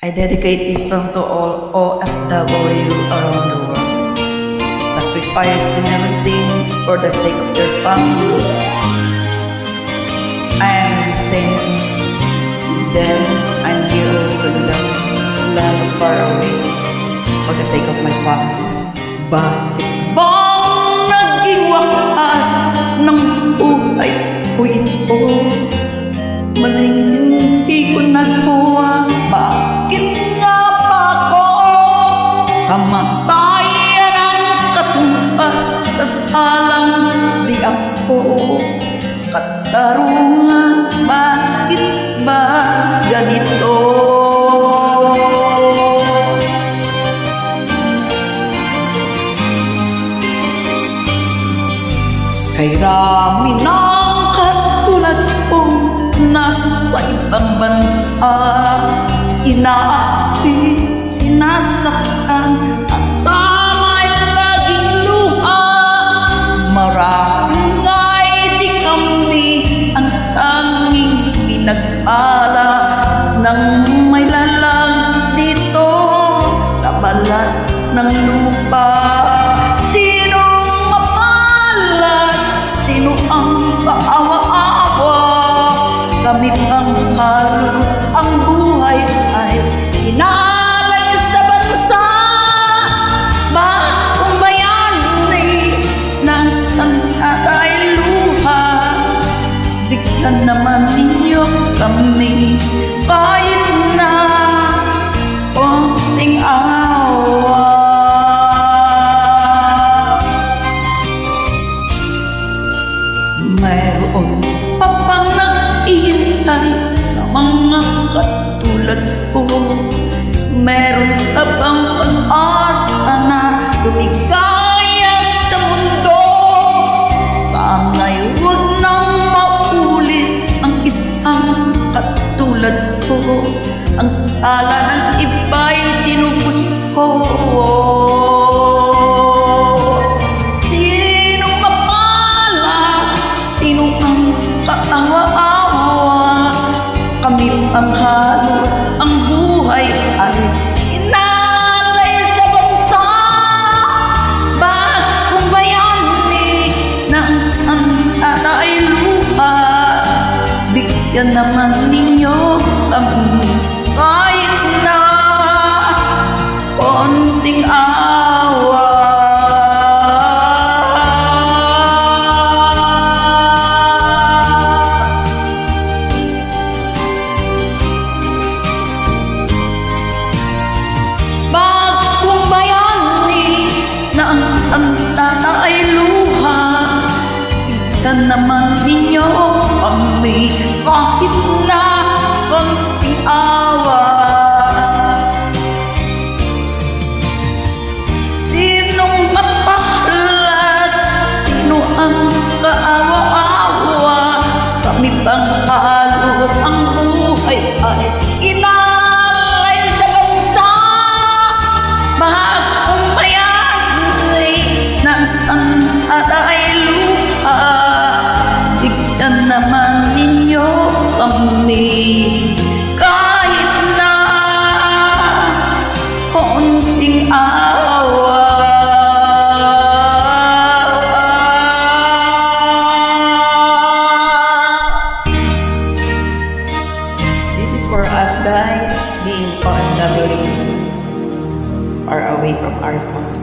I dedicate this song to all OFW around the world, sacrificing everything for the sake of their family. I am listening, then I'm here also in the land far away for the sake of my family. Bakit bang nag-iwakas ng buhay ko ito? Malingki ko nagkuha, bakit nga pa ako kamatayan ang katumbas? Tas alang di ako katarungan, bakit ba ganito? Kay rami ng katulad kong nasa ibang bansa, inaapi, sinasaktan, asamay laging luha. Maraming ay di kami ang tanging pinagpala ng may lalang dito sa balat ng lupa. Sinong mapalad? Sino ang kaawa-awa? Kami pang halos ang buhay ay inalay sa bansa. Bakong bayani ng santatay luha, bigyan naman ninyo kami kahit na konting awa. Mayroon pa bang nag-iintay sa mga katulad ko? Meron ka bang pag-asa na lumigaya sa mundo? Sana'y huwag nang maulit ang isang katulad ko. Ang sala ng iba'y tinubos ko. Sinong mapala? Sino ang kaawa-awa? Kami ang halos ang buhay ay inalay sa bansa. Bakong bayani ng santatay lupa, bigyan naman ninyo kami kahit na konting awa. Bakong bayani na ang santatay luha, bigyan naman ninyo kami kahit na konting awa. Sinong mapahlat? Sino ang kaawa-awa? Kami bang halos ang buhay ay inalay sa bansa. Bakong bayani ng santatay lupa, bigyan naman ninyo kami kahit na konting awa. This is for us guys being OFW, far away from our family.